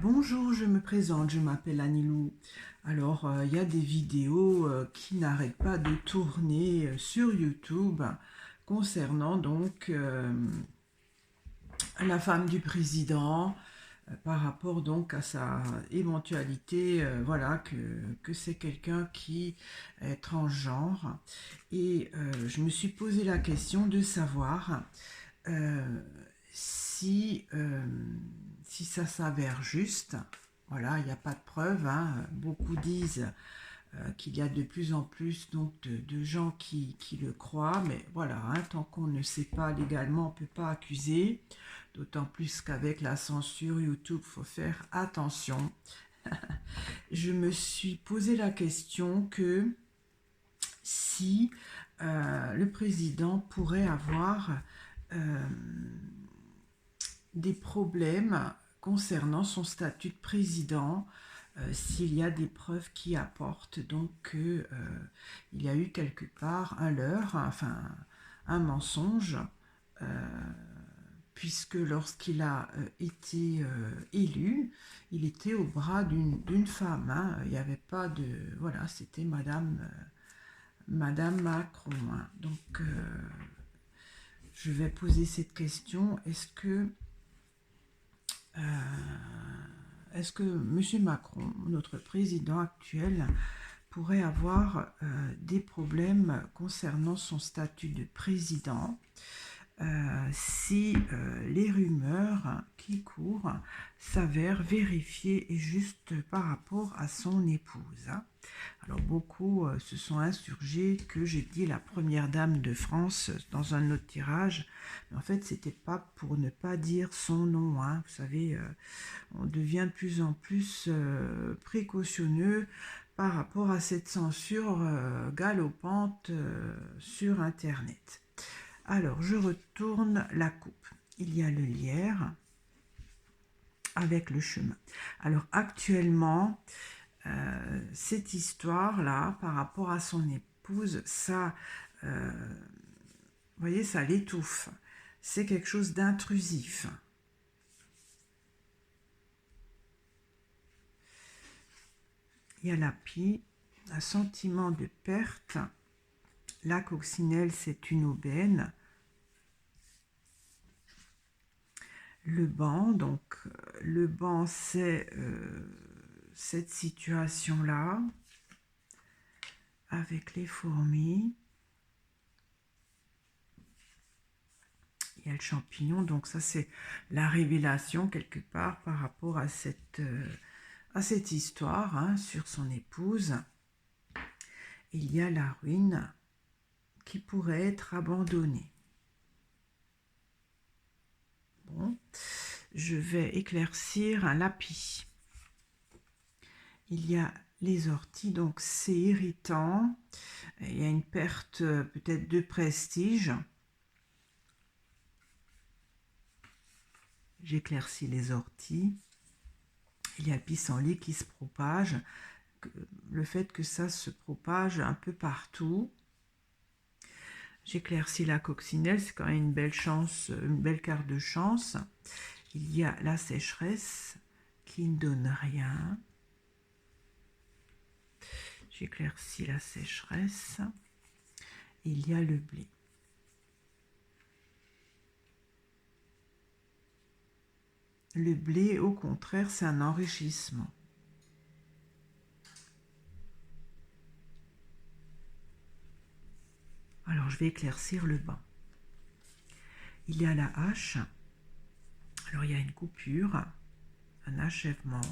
Bonjour, je me présente, je m'appelle Anilou. Alors, il y a des vidéos qui n'arrêtent pas de tourner sur YouTube concernant la femme du président par rapport donc à sa éventualité, voilà, que c'est quelqu'un qui est transgenre. Et je me suis posé la question de savoir euh, si, euh, si ça s'avère juste. Voilà, il n'y a pas de preuves, hein. Beaucoup disent qu'il y a de plus en plus de gens qui le croient, mais voilà, hein, tant qu'on ne sait pas légalement, on ne peut pas accuser, d'autant plus qu'avec la censure YouTube, il faut faire attention. Je me suis posé la question que si le président pourrait avoir euh, des problèmes concernant son statut de président, s'il y a des preuves qui apportent donc qu'il y a eu quelque part un leurre, enfin un mensonge, euh, puisque lorsqu'il a été élu, il était au bras d'une femme, hein. Il n'y avait pas de... Voilà, c'était Madame Macron, hein. Donc, je vais poser cette question. Euh, est-ce que M. Macron, notre président actuel, pourrait avoir des problèmes concernant son statut de président si les rumeurs qui courent s'avèrent vérifiées et justes par rapport à son épouse, hein. Alors beaucoup se sont insurgés que j'ai dit la première dame de France dans un autre tirage, mais en fait c'était pas pour ne pas dire son nom, hein. Vous savez, on devient de plus en plus précautionneux par rapport à cette censure galopante sur Internet. Alors, je retourne la coupe. Il y a le lierre avec le chemin. Alors, actuellement, cette histoire-là, par rapport à son épouse, ça, vous voyez, ça l'étouffe. C'est quelque chose d'intrusif. Il y a la pie, un sentiment de perte. La coccinelle, c'est une aubaine. Le banc, donc le banc, c'est cette situation-là, avec les fourmis. Il y a le champignon, donc ça c'est la révélation quelque part par rapport à cette histoire, hein, sur son épouse. Il y a la ruine qui pourrait être abandonnée. Bon, je vais éclaircir un lapis. Il y a les orties, donc c'est irritant. Il y a une perte peut-être de prestige. J'éclaircis les orties. Il y a le pissenlit qui se propage. Le fait que ça se propage un peu partout. J'éclaircis la coccinelle, c'est quand même une belle chance, une belle carte de chance. Il y a la sécheresse qui ne donne rien. J'éclaircis la sécheresse. Il y a le blé. Le blé, au contraire, c'est un enrichissement. Alors, je vais éclaircir le banc. Il y a la hache. Alors, il y a une coupure, un achèvement.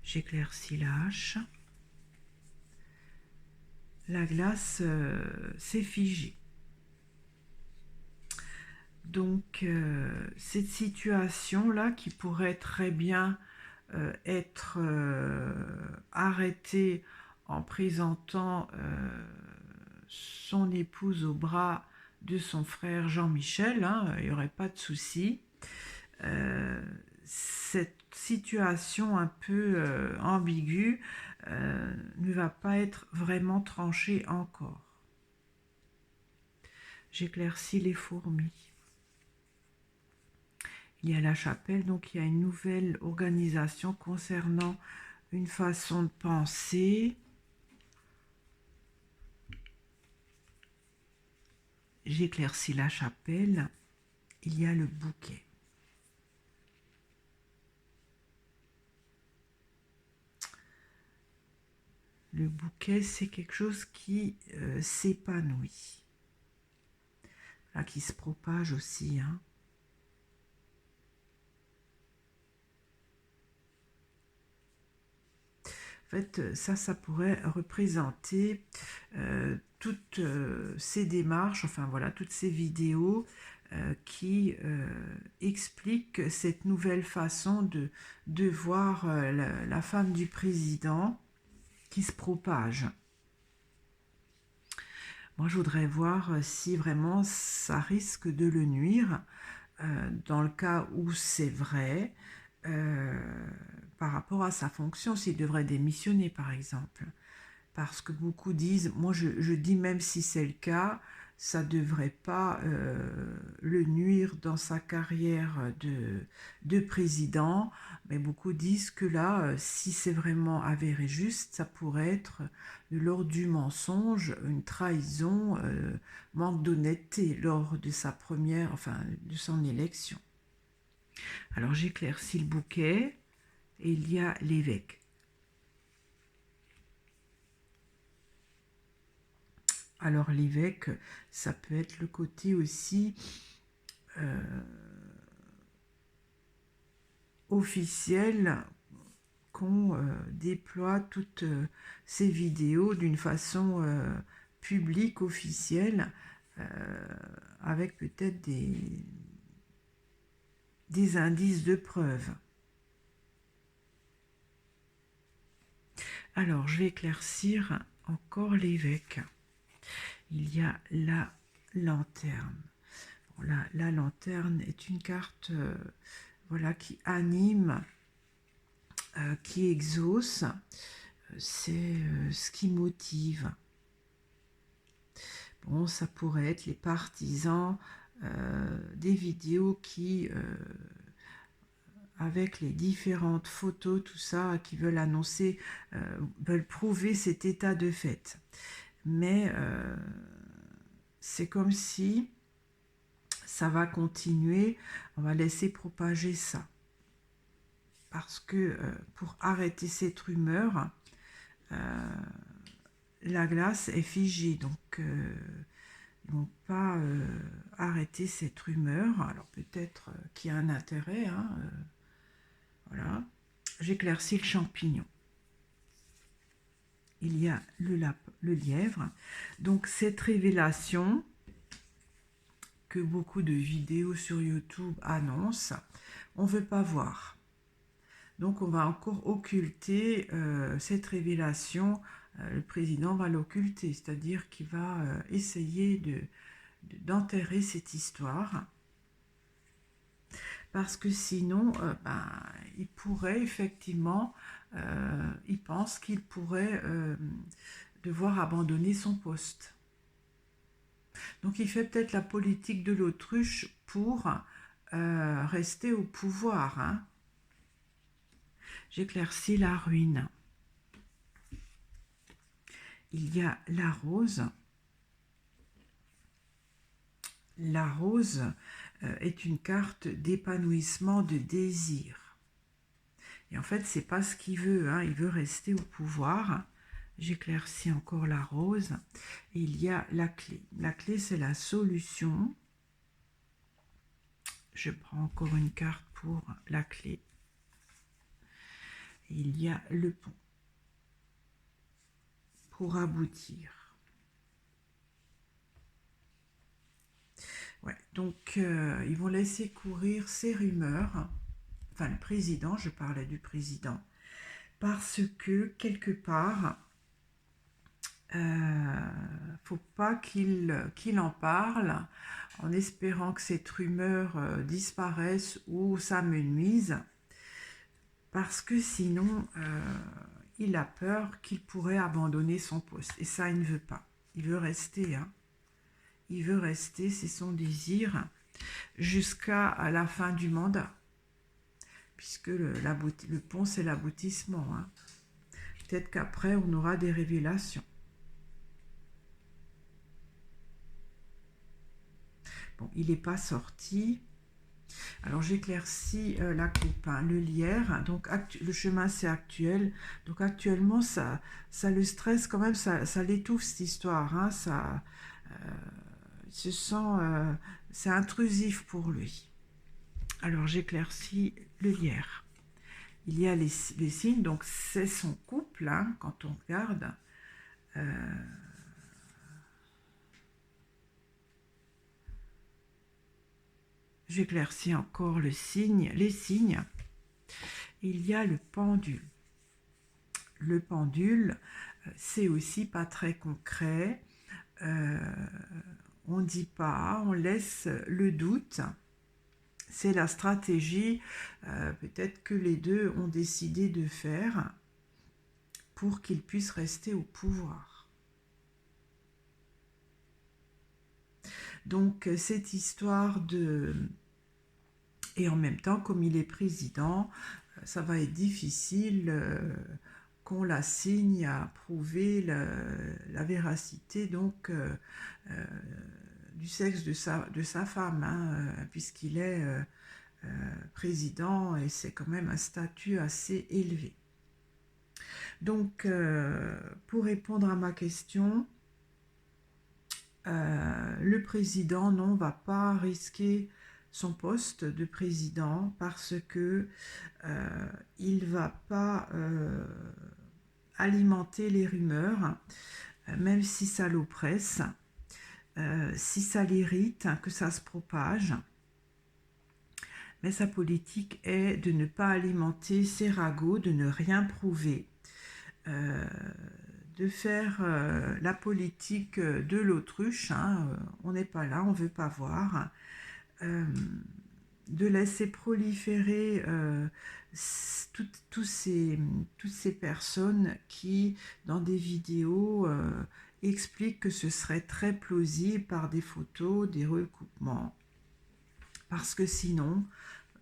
J'éclaircis la hache. La glace s'est figée. Donc, cette situation-là qui pourrait très bien être arrêtée en présentant son épouse au bras de son frère Jean-Michel, hein, il n'y aurait pas de souci. Cette situation un peu ambiguë ne va pas être vraiment tranchée encore. J'éclaircis les fourmis. Il y a la chapelle, donc il y a une nouvelle organisation concernant une façon de penser. J'éclaircis la chapelle. Il y a le bouquet. Le bouquet, c'est quelque chose qui s'épanouit. Là, qui se propage aussi, hein. En fait, ça pourrait représenter toutes ces démarches, enfin voilà, toutes ces vidéos qui expliquent cette nouvelle façon de voir la femme du président qui se propage. Moi, je voudrais voir si vraiment ça risque de le nuire, dans le cas où c'est vrai, par rapport à sa fonction, s'il devrait démissionner, par exemple. Parce que beaucoup disent, moi je dis même si c'est le cas, ça ne devrait pas le nuire dans sa carrière de président, mais beaucoup disent que là, si c'est vraiment avéré juste, ça pourrait être de l'ordre du mensonge, une trahison, manque d'honnêteté lors de sa première, enfin de son élection. Alors j'éclaircis le bouquet et il y a l'évêque. Alors l'évêque, ça peut être le côté aussi officiel qu'on déploie toutes ces vidéos d'une façon publique, officielle, avec peut-être des indices de preuve. Alors je vais éclaircir encore l'évêque. Il y a la lanterne. Bon, la lanterne est une carte voilà, qui anime, qui exauce. C'est ce qui motive. Bon, ça pourrait être les partisans des vidéos qui, avec les différentes photos, tout ça, qui veulent annoncer, veulent prouver cet état de fait. Mais c'est comme si ça va continuer, on va laisser propager ça. Parce que pour arrêter cette rumeur, la glace est figée, donc ils ne vont pas arrêter cette rumeur. Alors peut-être qu'il y a un intérêt, hein, voilà. J'éclaircis le champignon. Il y a le lièvre. Donc cette révélation que beaucoup de vidéos sur YouTube annoncent, on ne veut pas voir. Donc on va encore occulter cette révélation, le président va l'occulter, c'est-à-dire qu'il va essayer d'enterrer cette histoire. Parce que sinon, il pourrait effectivement, il pense qu'il pourrait devoir abandonner son poste. Donc il fait peut-être la politique de l'autruche pour rester au pouvoir, hein. J'éclaircis la ruine. Il y a la rose. La rose est une carte d'épanouissement, de désir. Et en fait, c'est pas ce qu'il veut, hein. Il veut rester au pouvoir. J'éclaircis encore la rose. Et il y a la clé. La clé, c'est la solution. Je prends encore une carte pour la clé. Et il y a le pont. Pour aboutir. Ouais, donc ils vont laisser courir ces rumeurs. Enfin, le président, je parlais du président. Parce que, quelque part, faut pas qu'il en parle en espérant que cette rumeur disparaisse ou ça me nuise, parce que sinon il a peur qu'il pourrait abandonner son poste, et ça il ne veut pas, il veut rester, hein. Il veut rester, c'est son désir. jusqu'à la fin du mandat, puisque le pont, c'est l'aboutissement, hein. Peut-être qu'après, on aura des révélations. Bon, il n'est pas sorti. Alors, j'éclaircis la coupe, hein, le lierre. Donc, le chemin, c'est actuel. Donc, actuellement, ça le stresse quand même, ça l'étouffe, cette histoire, hein. Il se sent... c'est intrusif pour lui. Alors, j'éclaircis le lierre. Il y a les signes, donc c'est son couple, hein, quand on regarde. J'éclaircis encore les signes. Il y a le pendule. Le pendule, c'est aussi pas très concret. On ne dit pas, on laisse le doute. C'est la stratégie peut-être que les deux ont décidé de faire pour qu'ils puissent rester au pouvoir. Donc cette histoire de... Et en même temps, comme il est président, ça va être difficile qu'on l'assigne à prouver la véracité donc du sexe de sa femme, hein, puisqu'il est président et c'est quand même un statut assez élevé. Donc, pour répondre à ma question, le président, non, va pas risquer son poste de président parce que il va pas alimenter les rumeurs, même si ça l'oppresse, si ça l'irrite, que ça se propage. Mais sa politique est de ne pas alimenter ses ragots, de ne rien prouver, de faire la politique de l'autruche, hein, on n'est pas là, on ne veut pas voir, de laisser proliférer toutes ces personnes qui, dans des vidéos, expliquent que ce serait très plausible par des photos, des recoupements. Parce que sinon,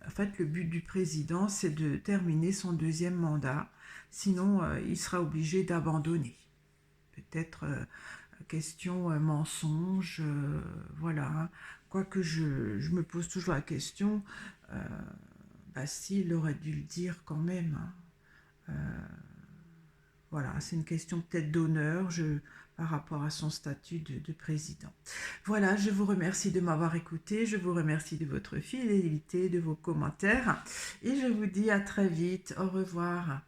en fait, le but du président, c'est de terminer son deuxième mandat. Sinon, il sera obligé d'abandonner. Peut-être question mensonge, voilà. Quoique je me pose toujours la question, s'il aurait dû le dire quand même, hein. Voilà, c'est une question peut-être d'honneur par rapport à son statut de président. Voilà, je vous remercie de m'avoir écouté, je vous remercie de votre fidélité, de vos commentaires et je vous dis à très vite, au revoir.